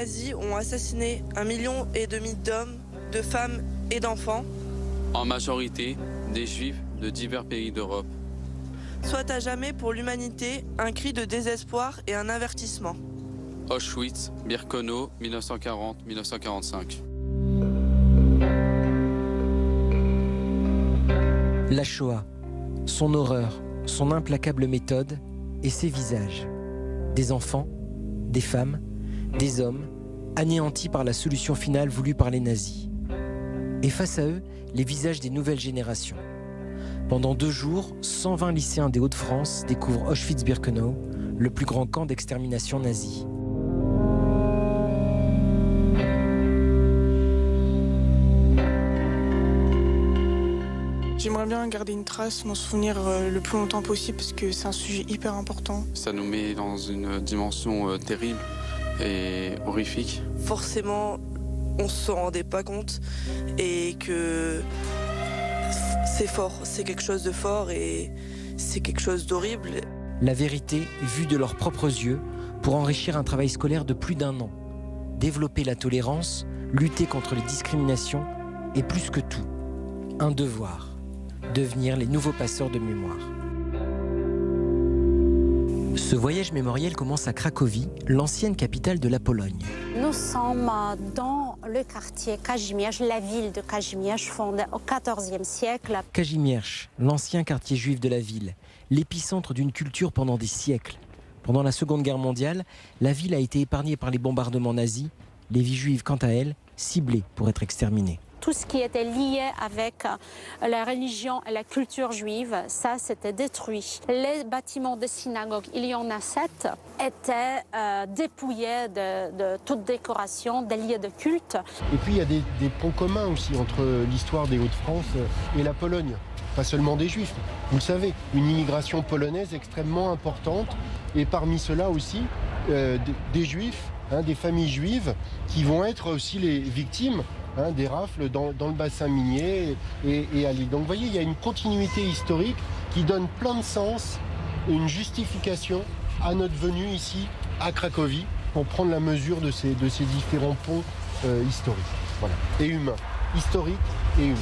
nazis ont assassiné 1,5 million d'hommes, de femmes et d'enfants. En majorité, des juifs de divers pays d'Europe. Soit à jamais pour l'humanité un cri de désespoir et un avertissement. Auschwitz, Birkenau, 1940-1945. La Shoah, son horreur, son implacable méthode et ses visages. Des enfants, des femmes, des hommes, anéantis par la solution finale voulue par les nazis. Et face à eux, les visages des nouvelles générations. Pendant 2 jours, 120 lycéens des Hauts-de-France découvrent Auschwitz-Birkenau, le plus grand camp d'extermination nazi. J'aimerais bien garder une trace, m'en souvenir le plus longtemps possible parce que c'est un sujet hyper important. Ça nous met dans une dimension terrible et horrifique. Forcément, on se rendait pas compte et que c'est fort, c'est quelque chose de fort et c'est quelque chose d'horrible. La vérité vue de leurs propres yeux pour enrichir un travail scolaire de plus d'1 an. Développer la tolérance, lutter contre les discriminations et plus que tout, un devoir, devenir les nouveaux passeurs de mémoire. Ce voyage mémoriel commence à Cracovie, l'ancienne capitale de la Pologne. Nous sommes dans le quartier Kazimierz, la ville de Kazimierz, fondée au XIVe siècle. Kazimierz, l'ancien quartier juif de la ville, l'épicentre d'une culture pendant des siècles. Pendant la Seconde Guerre mondiale, la ville a été épargnée par les bombardements nazis, les vies juives, quant à elles, ciblées pour être exterminées. Tout ce qui était lié avec la religion et la culture juive, ça c'était détruit. Les bâtiments de synagogue, il y en a 7, étaient dépouillés de toute décoration, des lieux de culte. Et puis il y a des ponts communs aussi entre l'histoire des Hauts-de-France et la Pologne. Pas seulement des Juifs, vous le savez, une immigration polonaise extrêmement importante. Et parmi ceux-là aussi, des Juifs, des familles juives qui vont être aussi les victimes des rafles dans le bassin minier et à Lille. Donc vous voyez, il y a une continuité historique qui donne plein de sens, une justification à notre venue ici à Cracovie pour prendre la mesure de ces différents ponts historiques et humains. Historiques et humains.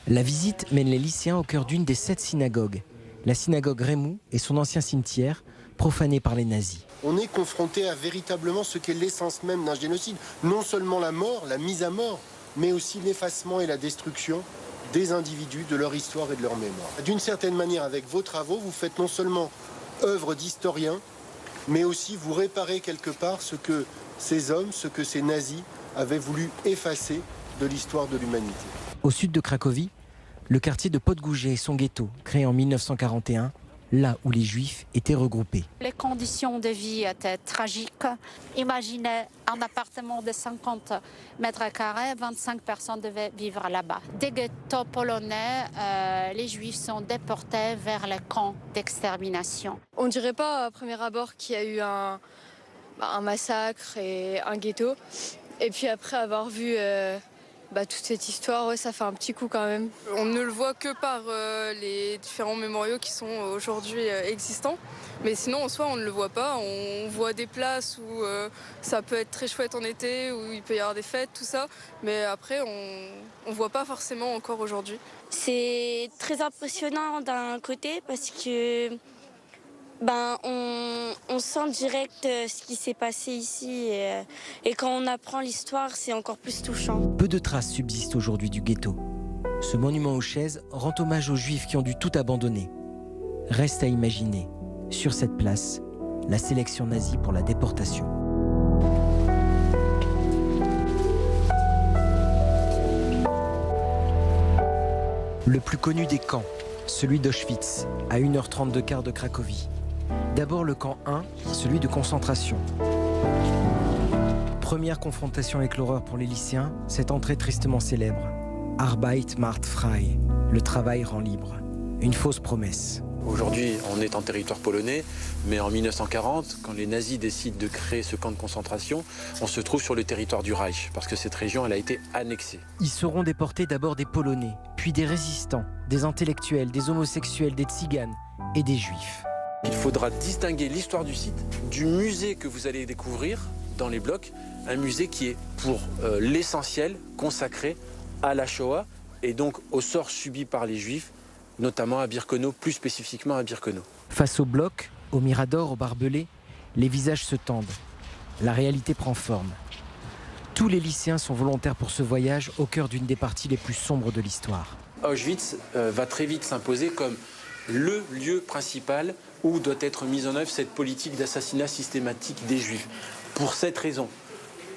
La visite mène les lycéens au cœur d'une des 7 synagogues, la synagogue Rémou et son ancien cimetière, profané par les nazis. On est confronté à véritablement ce qu'est l'essence même d'un génocide. Non seulement la mort, la mise à mort, mais aussi l'effacement et la destruction des individus, de leur histoire et de leur mémoire. D'une certaine manière, avec vos travaux, vous faites non seulement œuvre d'historien, mais aussi vous réparez quelque part ce que ces hommes, ce que ces nazis avaient voulu effacer de l'histoire de l'humanité. Au sud de Cracovie, le quartier de Podgórze et son ghetto, créé en 1941, là où les Juifs étaient regroupés. Les conditions de vie étaient tragiques. Imaginez un appartement de 50 mètres carrés, 25 personnes devaient vivre là-bas. Des ghettos polonais, les Juifs sont déportés vers les camps d'extermination. On ne dirait pas à premier abord qu'il y a eu un massacre et un ghetto. Et puis après avoir vu toute cette histoire, ça fait un petit coup quand même. On ne le voit que par les différents mémoriaux qui sont aujourd'hui existants. Mais sinon, en soi, on ne le voit pas. On voit des places où ça peut être très chouette en été, où il peut y avoir des fêtes, tout ça. Mais après, on ne voit pas forcément encore aujourd'hui. C'est très impressionnant d'un côté parce que on sent direct ce qui s'est passé ici et quand on apprend l'histoire, c'est encore plus touchant. Peu de traces subsistent aujourd'hui du ghetto. Ce monument aux chaises rend hommage aux Juifs qui ont dû tout abandonner. Reste à imaginer, sur cette place, la sélection nazie pour la déportation. Le plus connu des camps, celui d'Auschwitz, à 1h30 de quart de Cracovie. D'abord le camp 1, celui de concentration. Première confrontation avec l'horreur pour les lycéens, cette entrée tristement célèbre. Arbeit macht frei, le travail rend libre. Une fausse promesse. Aujourd'hui, on est en territoire polonais, mais en 1940, quand les nazis décident de créer ce camp de concentration, on se trouve sur le territoire du Reich, parce que cette région, elle a été annexée. Y seront déportés d'abord des Polonais, puis des résistants, des intellectuels, des homosexuels, des tziganes et des juifs. Il faudra distinguer l'histoire du site du musée que vous allez découvrir dans les blocs un musée qui est pour l'essentiel consacré à la Shoah et donc au sort subi par les Juifs, notamment à Birkenau, plus spécifiquement à Birkenau. Face au bloc, au mirador, au barbelé, les visages se tendent. La réalité prend forme. Tous les lycéens sont volontaires pour ce voyage au cœur d'une des parties les plus sombres de l'histoire. Auschwitz va très vite s'imposer comme le lieu principal où doit être mise en œuvre cette politique d'assassinat systématique des Juifs. Pour cette raison,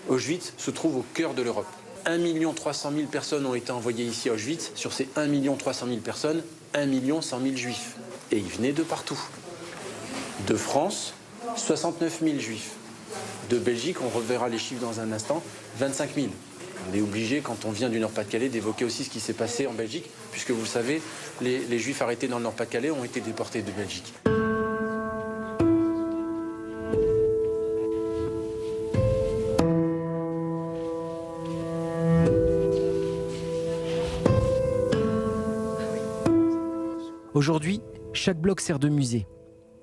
Auschwitz se trouve au cœur de l'Europe. 1 300 000 personnes ont été envoyées ici à Auschwitz. Sur ces 1 300 000 personnes, 1 100 000 Juifs. Et ils venaient de partout. De France, 69 000 Juifs. De Belgique, on reverra les chiffres dans un instant, 25 000. On est obligé, quand on vient du Nord-Pas-de-Calais, d'évoquer aussi ce qui s'est passé en Belgique, puisque vous le savez, les Juifs arrêtés dans le Nord-Pas-de-Calais ont été déportés de Belgique. Aujourd'hui, chaque bloc sert de musée.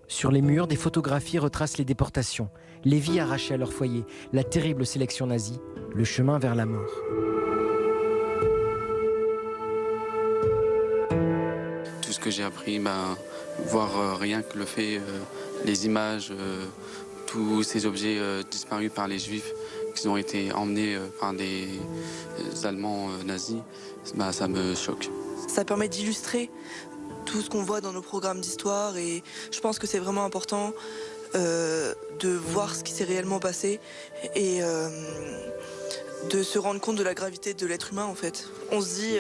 Sur les murs, des photographies retracent les déportations, les vies arrachées à leur foyer, la terrible sélection nazie, le chemin vers la mort. Tout ce que j'ai appris, voir rien que le fait, les images, tous ces objets disparus par les Juifs qui ont été emmenés par des Allemands nazis, ça me choque. Ça permet d'illustrer tout ce qu'on voit dans nos programmes d'histoire et je pense que c'est vraiment important de voir ce qui s'est réellement passé et de se rendre compte de la gravité de l'être humain en fait. On se dit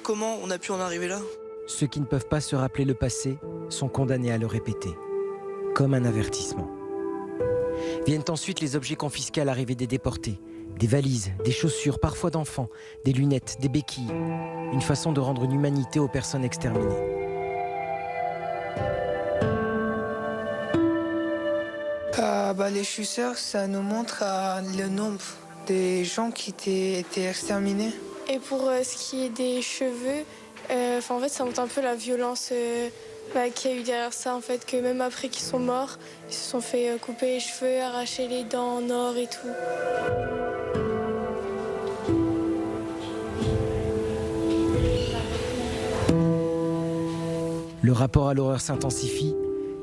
comment on a pu en arriver là. Ceux qui ne peuvent pas se rappeler le passé sont condamnés à le répéter, comme un avertissement. Viennent ensuite les objets confisqués à l'arrivée des déportés. Des valises, des chaussures, parfois d'enfants, des lunettes, des béquilles. Une façon de rendre une humanité aux personnes exterminées. Les chaussures, ça nous montre le nombre des gens qui étaient exterminés. Et pour ce qui est des cheveux, en fait, ça montre un peu la violence qu'il y a eu derrière ça. En fait, que même après qu'ils sont morts, ils se sont fait couper les cheveux, arracher les dents en or et tout. Le rapport à l'horreur s'intensifie.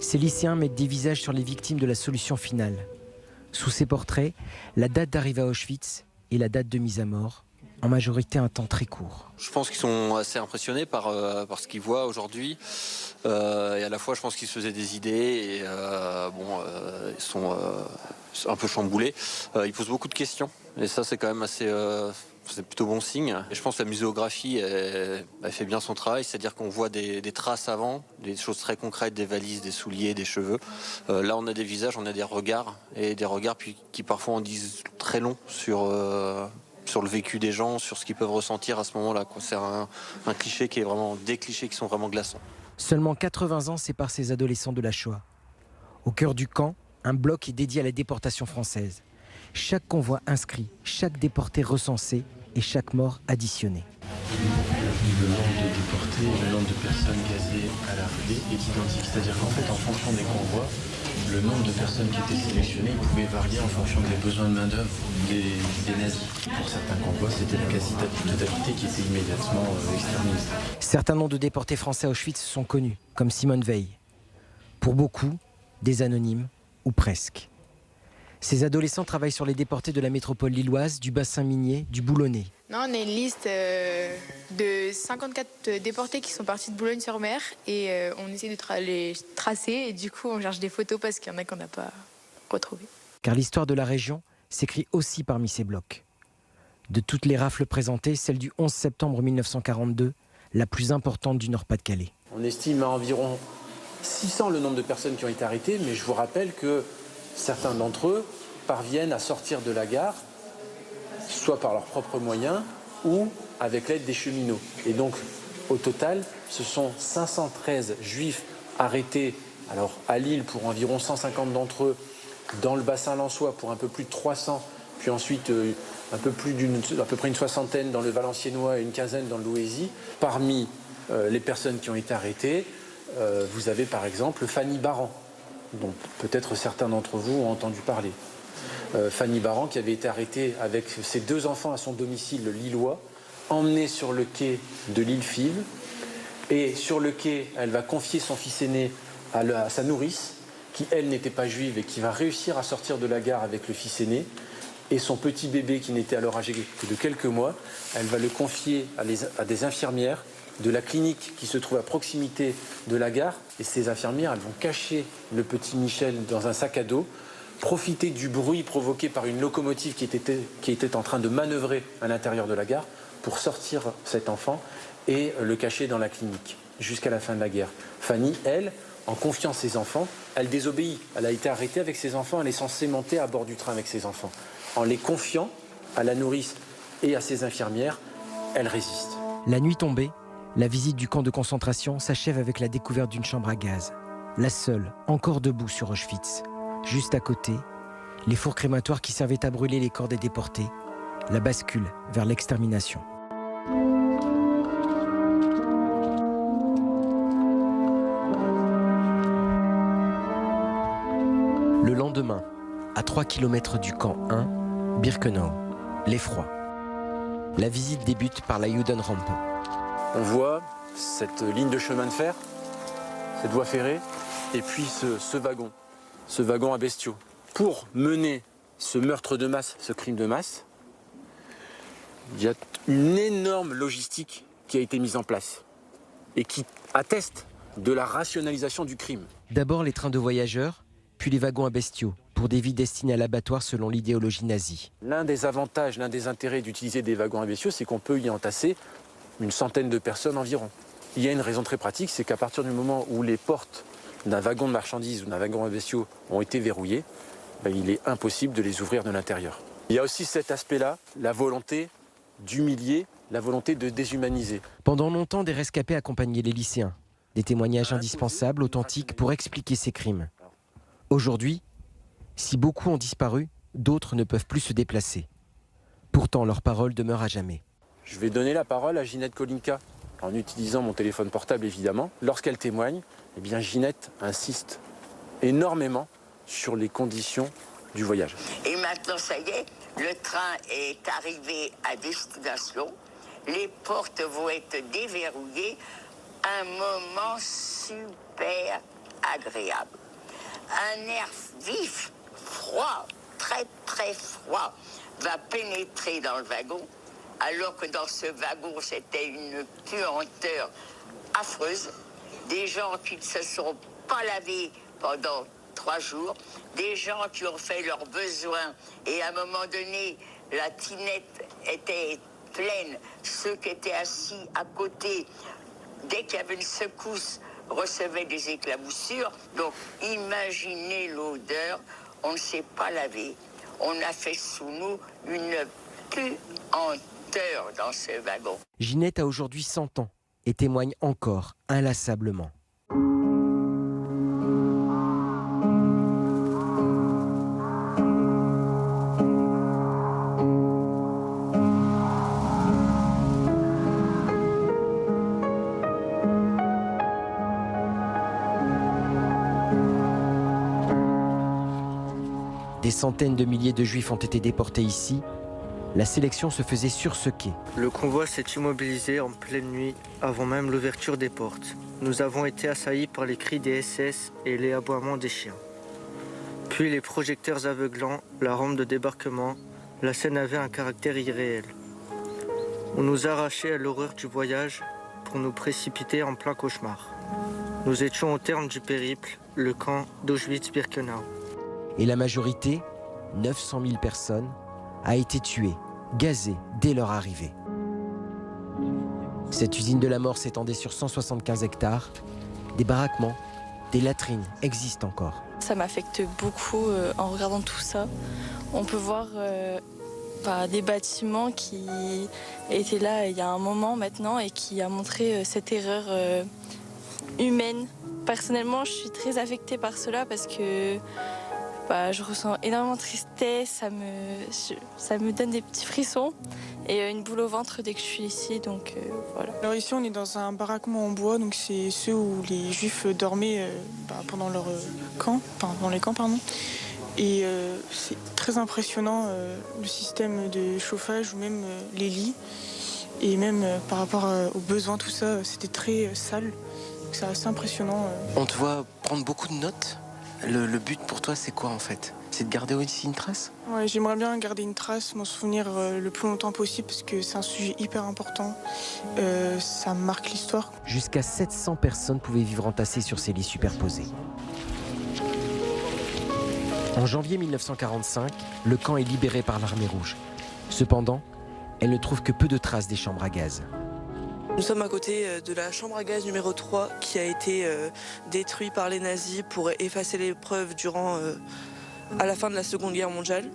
Ces lycéens mettent des visages sur les victimes de la solution finale. Sous ces portraits, la date d'arrivée à Auschwitz et la date de mise à mort, en majorité un temps très court. Je pense qu'ils sont assez impressionnés par ce qu'ils voient aujourd'hui. Et à la fois, je pense qu'ils se faisaient des idées et ils sont un peu chamboulés. Ils posent beaucoup de questions et ça, c'est quand même assez... c'est plutôt bon signe. Et je pense que la muséographie elle fait bien son travail, c'est-à-dire qu'on voit des traces avant, des choses très concrètes, des valises, des souliers, des cheveux. Là, on a des visages, on a des regards, et des regards qui parfois en disent très long sur le vécu des gens, sur ce qu'ils peuvent ressentir à ce moment-là. C'est un cliché qui est vraiment des clichés qui sont vraiment glaçants. Seulement 80 ans séparent ces adolescents de la Shoah. Au cœur du camp, un bloc est dédié à la déportation française. Chaque convoi inscrit, chaque déporté recensé et chaque mort additionnée. Le nombre de déportés et le nombre de personnes gazées à la RD est identique. C'est-à-dire qu'en fait, en fonction des convois, le nombre de personnes qui étaient sélectionnées pouvait varier en fonction des besoins de main-d'œuvre des nazis. Pour certains convois, c'était la quasi-totalité qui était immédiatement exterminée. Certains noms de déportés français à Auschwitz sont connus, comme Simone Veil. Pour beaucoup, des anonymes, ou presque. Ces adolescents travaillent sur les déportés de la métropole lilloise, du bassin minier, du Boulonnais. Non, on a une liste de 54 déportés qui sont partis de Boulogne-sur-Mer et on essaie de les tracer et du coup on cherche des photos parce qu'il y en a qu'on n'a pas retrouvées. Car l'histoire de la région s'écrit aussi parmi ces blocs. De toutes les rafles présentées, celle du 11 septembre 1942, la plus importante du Nord-Pas-de-Calais. On estime à environ 600 le nombre de personnes qui ont été arrêtées, mais je vous rappelle que certains d'entre eux parviennent à sortir de la gare, soit par leurs propres moyens ou avec l'aide des cheminots. Et donc, au total, ce sont 513 juifs arrêtés alors, à Lille pour environ 150 d'entre eux, dans le bassin lensois pour un peu plus de 300, puis ensuite à peu près une soixantaine dans le Valenciennois et une quinzaine dans le Louaisie. Parmi les personnes qui ont été arrêtées, vous avez par exemple Fanny Baran, dont peut-être certains d'entre vous ont entendu parler. Fanny Baran, qui avait été arrêtée avec ses 2 enfants à son domicile lillois, emmenée sur le quai de l'île Fives. Et sur le quai, elle va confier son fils aîné à sa nourrice, qui elle n'était pas juive et qui va réussir à sortir de la gare avec le fils aîné. Et son petit bébé, qui n'était alors âgé que de quelques mois, elle va le confier à des infirmières de la clinique qui se trouve à proximité de la gare. Et ces infirmières, elles vont cacher le petit Michel dans un sac à dos, profiter du bruit provoqué par une locomotive qui était en train de manœuvrer à l'intérieur de la gare pour sortir cet enfant et le cacher dans la clinique jusqu'à la fin de la guerre. Fanny, elle, en confiant ses enfants, elle désobéit. Elle a été arrêtée avec ses enfants, elle est censée monter à bord du train avec ses enfants. En les confiant à la nourrice et à ses infirmières, elle résiste. La nuit tombée, la visite du camp de concentration s'achève avec la découverte d'une chambre à gaz. La seule, encore debout sur Auschwitz. Juste à côté, les fours crématoires qui servaient à brûler les corps des déportés. La bascule vers l'extermination. Le lendemain, à 3 km du camp 1, Birkenau, l'effroi. La visite débute par la Judenrampe. On voit cette ligne de chemin de fer, cette voie ferrée, et puis ce wagon à bestiaux. Pour mener ce meurtre de masse, ce crime de masse, il y a une énorme logistique qui a été mise en place et qui atteste de la rationalisation du crime. D'abord les trains de voyageurs, puis les wagons à bestiaux, pour des vies destinées à l'abattoir selon l'idéologie nazie. L'un des avantages, l'un des intérêts d'utiliser des wagons à bestiaux, c'est qu'on peut y entasser une centaine de personnes environ. Il y a une raison très pratique, c'est qu'à partir du moment où les portes d'un wagon de marchandises ou d'un wagon à bestiaux ont été verrouillées, il est impossible de les ouvrir de l'intérieur. Il y a aussi cet aspect-là, la volonté d'humilier, la volonté de déshumaniser. Pendant longtemps, des rescapés accompagnaient les lycéens. Des témoignages indispensables, authentiques, pour expliquer ces crimes. Aujourd'hui, si beaucoup ont disparu, d'autres ne peuvent plus se déplacer. Pourtant, leur parole demeure à jamais. Je vais donner la parole à Ginette Kolinka, en utilisant mon téléphone portable évidemment. Lorsqu'elle témoigne, eh bien Ginette insiste énormément sur les conditions du voyage. Et maintenant, ça y est, le train est arrivé à destination. Les portes vont être déverrouillées. Un moment super agréable. Un air vif, froid, très très froid, va pénétrer dans le wagon, alors que dans ce wagon, c'était une puanteur affreuse. Des gens qui ne se sont pas lavés pendant 3 jours, des gens qui ont fait leurs besoins, et à un moment donné, la tinette était pleine. Ceux qui étaient assis à côté, dès qu'il y avait une secousse, recevaient des éclaboussures. Donc imaginez l'odeur, on ne s'est pas lavé, on a fait sous nous une puanteur dans ce wagon. Ginette a aujourd'hui 100 ans et témoigne encore inlassablement. Des centaines de milliers de juifs ont été déportés ici. La sélection se faisait sur ce quai. Le convoi s'est immobilisé en pleine nuit, avant même l'ouverture des portes. Nous avons été assaillis par les cris des SS et les aboiements des chiens. Puis les projecteurs aveuglants, la rampe de débarquement, la scène avait un caractère irréel. On nous arrachait à l'horreur du voyage pour nous précipiter en plein cauchemar. Nous étions au terme du périple, le camp d'Auschwitz-Birkenau. Et la majorité, 900 000 personnes, a été tuée, gazée dès leur arrivée. Cette usine de la mort s'étendait sur 175 hectares. Des baraquements, des latrines existent encore. Ça m'affecte beaucoup en regardant tout ça. On peut voir des bâtiments qui étaient là il y a un moment maintenant et qui a montré cette erreur humaine. Personnellement, je suis très affectée par cela parce que je ressens énormément de tristesse, ça me donne des petits frissons et une boule au ventre dès que je suis ici, donc voilà. Alors ici on est dans un baraquement en bois, donc c'est ceux où les juifs dormaient pendant leur camp, pendant les camps pardon. Et c'est très impressionnant le système de chauffage ou même les lits. Et même par rapport aux besoins, tout ça, c'était très sale. C'est assez impressionnant. On te voit prendre beaucoup de notes. Le but pour toi, c'est quoi en fait? C'est de garder aussi une trace? Ouais, j'aimerais bien garder une trace, m'en souvenir le plus longtemps possible parce que c'est un sujet hyper important. Ça marque l'histoire. Jusqu'à 700 personnes pouvaient vivre entassées sur ces lits superposés. En janvier 1945, le camp est libéré par l'armée rouge. Cependant, elle ne trouve que peu de traces des chambres à gaz. Nous sommes à côté de la chambre à gaz numéro 3 qui a été détruite par les nazis pour effacer les preuves à la fin de la Seconde Guerre mondiale.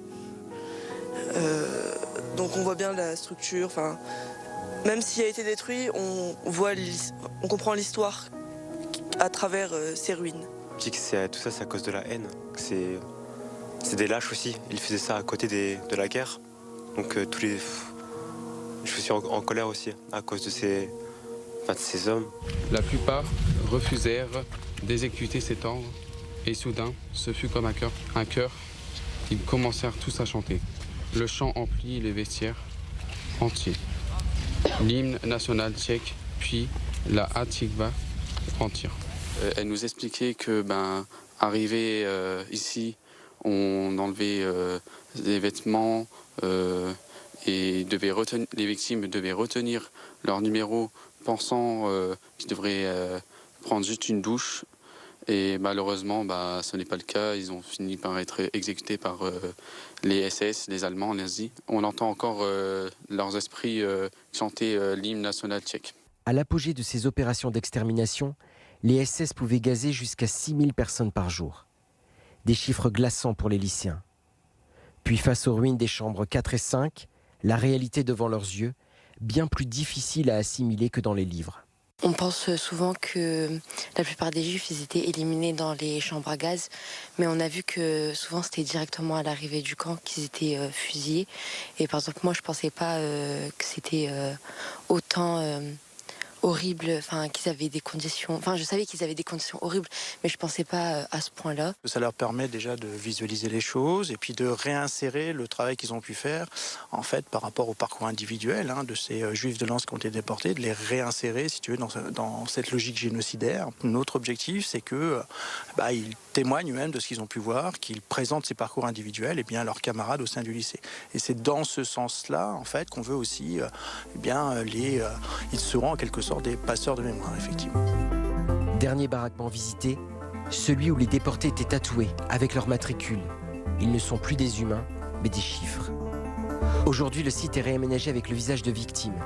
Donc on voit bien la structure. Même s'il a été détruit, on comprend l'histoire à travers ces ruines. Je dis que tout ça, c'est à cause de la haine. C'est des lâches aussi. Ils faisaient ça à côté de la guerre. Donc je suis en colère aussi à cause de ces hommes. La plupart refusèrent d'exécuter cet ordre et soudain, ce fut comme un chœur. Ils commencèrent tous à chanter. Le chant emplit les vestiaires entiers. L'hymne national tchèque, puis la Hatikva entière. Elle nous expliquait que, arrivé ici, on enlevait les vêtements et les victimes devaient retenir leur numéro pensant qu'ils devraient prendre juste une douche. Et malheureusement, ce n'est pas le cas. Ils ont fini par être exécutés par les SS, les Allemands, les nazis. On entend encore leurs esprits chanter l'hymne national tchèque. À l'apogée de ces opérations d'extermination, les SS pouvaient gazer jusqu'à 6000 personnes par jour. Des chiffres glaçants pour les lycéens. Puis face aux ruines des chambres 4 et 5, la réalité devant leurs yeux, bien plus difficile à assimiler que dans les livres. On pense souvent que la plupart des Juifs ils étaient éliminés dans les chambres à gaz, mais on a vu que souvent c'était directement à l'arrivée du camp qu'ils étaient fusillés. Et par exemple, moi je pensais pas que c'était autant horrible, qu'ils avaient des conditions. Je savais qu'ils avaient des conditions horribles, mais je pensais pas à ce point-là. Ça leur permet déjà de visualiser les choses et puis de réinsérer le travail qu'ils ont pu faire, en fait, par rapport au parcours individuel de ces Juifs de Lens qui ont été déportés, de les réinsérer, si tu veux, dans cette logique génocidaire. Notre objectif, c'est que ils témoignent eux-mêmes de ce qu'ils ont pu voir, qu'ils présentent ces parcours individuels à leurs camarades au sein du lycée. Et c'est dans ce sens-là, en fait, qu'on veut aussi, ils seront en quelque sorte des passeurs de mémoire, effectivement. Dernier baraquement visité, celui où les déportés étaient tatoués avec leur matricule. Ils ne sont plus des humains, mais des chiffres. Aujourd'hui, le site est réaménagé avec le visage de victimes.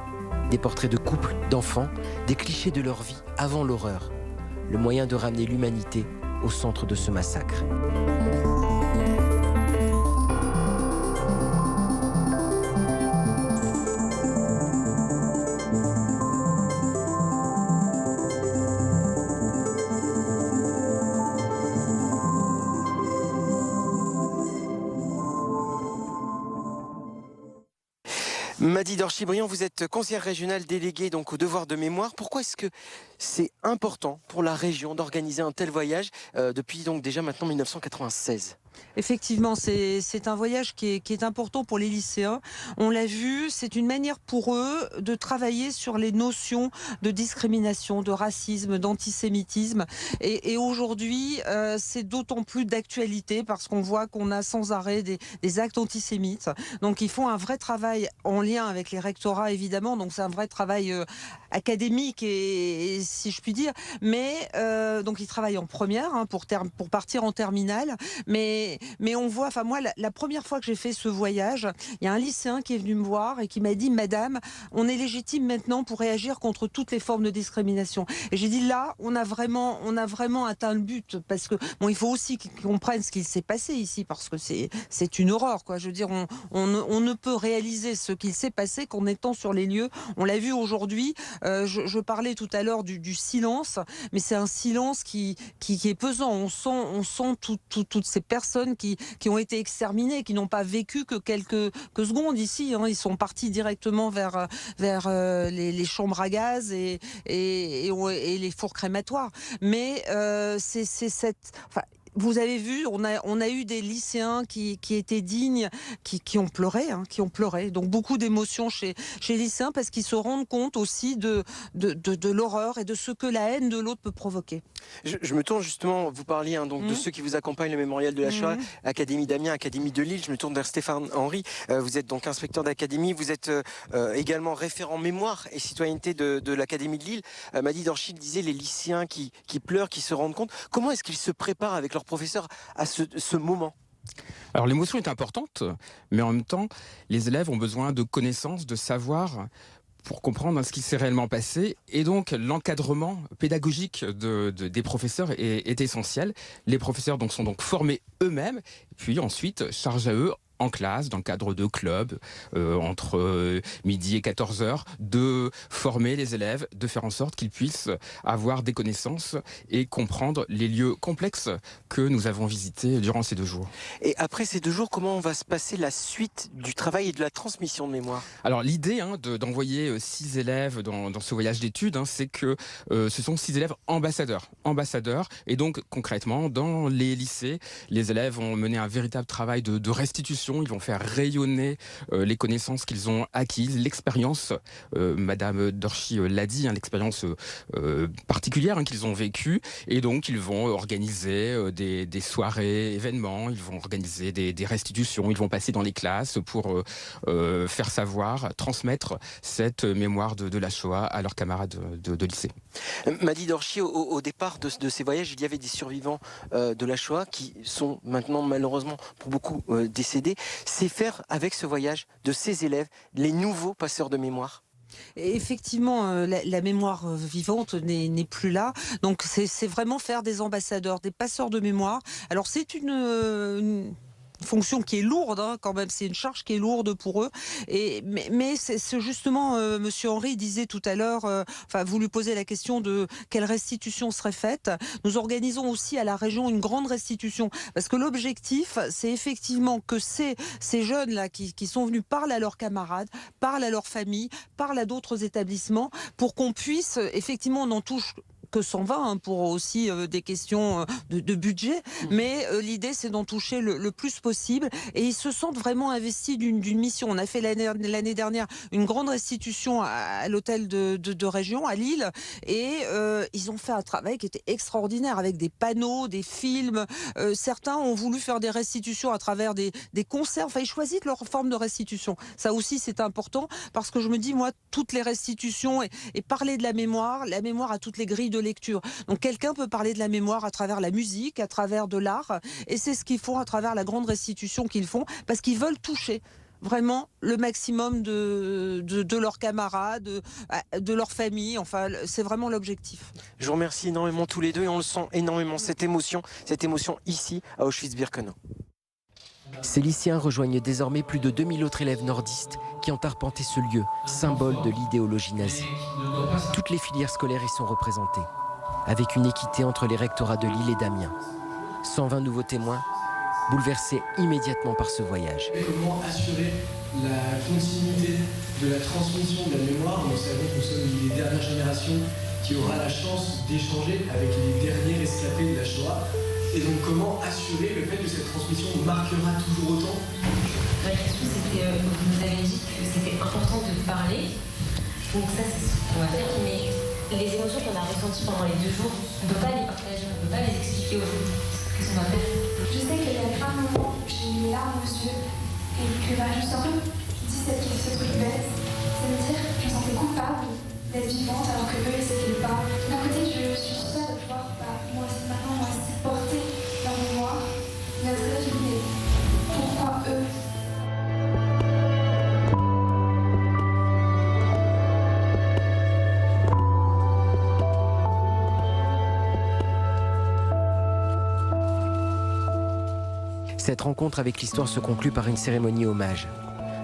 Des portraits de couples, d'enfants, des clichés de leur vie avant l'horreur. Le moyen de ramener l'humanité au centre de ce massacre. Mady Dorchibriand, vous êtes conseillère régionale déléguée au devoir de mémoire. Pourquoi est-ce que c'est important pour la région d'organiser un tel voyage depuis déjà maintenant 1996 ? Effectivement, c'est un voyage qui est important pour les lycéens. On l'a vu, c'est une manière pour eux de travailler sur les notions de discrimination, de racisme, d'antisémitisme. Et aujourd'hui, c'est d'autant plus d'actualité parce qu'on voit qu'on a sans arrêt des actes antisémites. Donc ils font un vrai travail en lien avec les rectorats, évidemment. Donc c'est un vrai travail académique, et si je puis dire. Mais donc ils travaillent en première pour partir en terminale. Mais on voit, moi, la première fois que j'ai fait ce voyage, il y a un lycéen qui est venu me voir et qui m'a dit « Madame, on est légitime maintenant pour réagir contre toutes les formes de discrimination ». Et j'ai dit là, on a vraiment atteint le but, parce que il faut aussi qu'ils comprennent ce qui s'est passé ici, parce que c'est une horreur, quoi. Je veux dire, on ne peut réaliser ce qu'il s'est passé qu'en étant sur les lieux. On l'a vu aujourd'hui. Je parlais tout à l'heure du silence, mais c'est un silence qui est pesant. On sent toutes ces personnes qui ont été exterminés, qui n'ont pas vécu que quelques secondes ici. Ils sont partis directement vers les chambres à gaz et les fours crématoires. Mais vous avez vu, on a eu des lycéens qui étaient dignes, qui ont pleuré, donc beaucoup d'émotions chez les lycéens parce qu'ils se rendent compte aussi de l'horreur et de ce que la haine de l'autre peut provoquer. Je me tourne justement, vous parliez donc de ceux qui vous accompagnent, le mémorial de la Shoah, Académie d'Amiens, Académie de Lille. Je me tourne vers Stéphane Henry. Vous êtes donc inspecteur d'académie, vous êtes également référent mémoire et citoyenneté de l'Académie de Lille. Madi Dorchi disait les lycéens qui pleurent, qui se rendent compte. Comment est-ce qu'ils se préparent avec leurs professeurs à ce moment ? Alors l'émotion est importante, mais en même temps, les élèves ont besoin de connaissances, de savoir pour comprendre ce qui s'est réellement passé. Et donc, l'encadrement pédagogique des professeurs est essentiel. Les professeurs sont donc formés eux-mêmes, puis ensuite, charge à eux, en classe, dans le cadre de clubs, entre midi et 14h, de former les élèves, de faire en sorte qu'ils puissent avoir des connaissances et comprendre les lieux complexes que nous avons visités durant ces 2 jours. Et après ces 2 jours, comment va se passer la suite du travail et de la transmission de mémoire ? Alors l'idée d'envoyer 6 élèves dans ce voyage d'études, c'est que ce sont 6 élèves ambassadeurs. Et donc concrètement, dans les lycées, les élèves vont mener un véritable travail de restitution. Ils vont faire rayonner les connaissances qu'ils ont acquises, l'expérience, Madame Dorchi l'a dit, l'expérience particulière qu'ils ont vécue. Et donc, ils vont organiser des soirées, événements, ils vont organiser des restitutions, ils vont passer dans les classes pour faire savoir, transmettre cette mémoire de la Shoah à leurs camarades de lycée. Madi Dorchi, au départ de ces voyages, il y avait des survivants de la Shoah qui sont maintenant malheureusement pour beaucoup décédés. C'est faire avec ce voyage de ces élèves les nouveaux passeurs de mémoire. Et effectivement, la mémoire vivante n'est plus là. Donc c'est vraiment faire des ambassadeurs, des passeurs de mémoire. Alors c'est une fonction qui est lourde quand même, c'est une charge qui est lourde pour eux. Mais c'est justement, Monsieur Henry disait tout à l'heure, vous lui posez la question de quelle restitution serait faite. Nous organisons aussi à la région une grande restitution parce que l'objectif, c'est effectivement que ces jeunes-là qui sont venus parlent à leurs camarades, parlent à leur famille, parlent à d'autres établissements pour qu'on puisse, effectivement, on en touche que 120 pour aussi des questions de budget, mais l'idée c'est d'en toucher le plus possible et ils se sentent vraiment investis d'une mission. On a fait l'année dernière une grande restitution à l'hôtel de région à Lille et ils ont fait un travail qui était extraordinaire avec des panneaux, des films. Certains ont voulu faire des restitutions à travers des concerts. Ils choisissent leur forme de restitution. Ça aussi c'est important parce que je me dis moi toutes les restitutions et parler de la mémoire a toutes les grilles de lecture. Donc quelqu'un peut parler de la mémoire à travers la musique, à travers de l'art, et c'est ce qu'ils font à travers la grande restitution qu'ils font, parce qu'ils veulent toucher vraiment le maximum de leurs camarades, de leur famille. C'est vraiment l'objectif. Je vous remercie énormément tous les deux et on le sent énormément, cette émotion ici à Auschwitz-Birkenau. Ces lycéens rejoignent désormais plus de 2000 autres élèves nordistes qui ont arpenté ce lieu, symbole de l'idéologie nazie. Toutes les filières scolaires y sont représentées, avec une équité entre les rectorats de Lille et d'Amiens. 120 nouveaux témoins, bouleversés immédiatement par ce voyage. Comment assurer la continuité de la transmission de la mémoire? Nous savons que nous sommes les dernières générations qui aura la chance d'échanger avec les derniers rescapés de la Shoah. Et donc comment assurer le fait que cette transmission marquera toujours autant? La question c'était, vous nous avez dit que c'était important de parler. Donc ça c'est ce qu'on va faire, mais les émotions qu'on a ressenties pendant les 2 jours, on ne peut pas les partager, on ne peut pas les expliquer aux autres. Qu'est-ce qu'on va faire? Je sais qu'il y a plein de moments où j'ai mis les larmes aux yeux et que je suis un peu dit ce truc bête. Ça veut dire que je me sentais coupable d'être vivante alors que eux ils s'étaient pas. D'un côté je suis sûre de pouvoir moi aussi porter leur mémoire, notre vie, mais pourquoi eux? Cette rencontre avec l'histoire se conclut par une cérémonie hommage.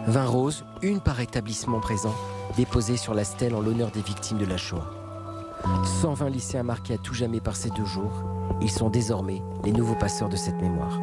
20 roses, une par établissement présent, déposées sur la stèle en l'honneur des victimes de la Shoah. 120 lycéens marqués à tout jamais par ces 2 jours, ils sont désormais les nouveaux passeurs de cette mémoire.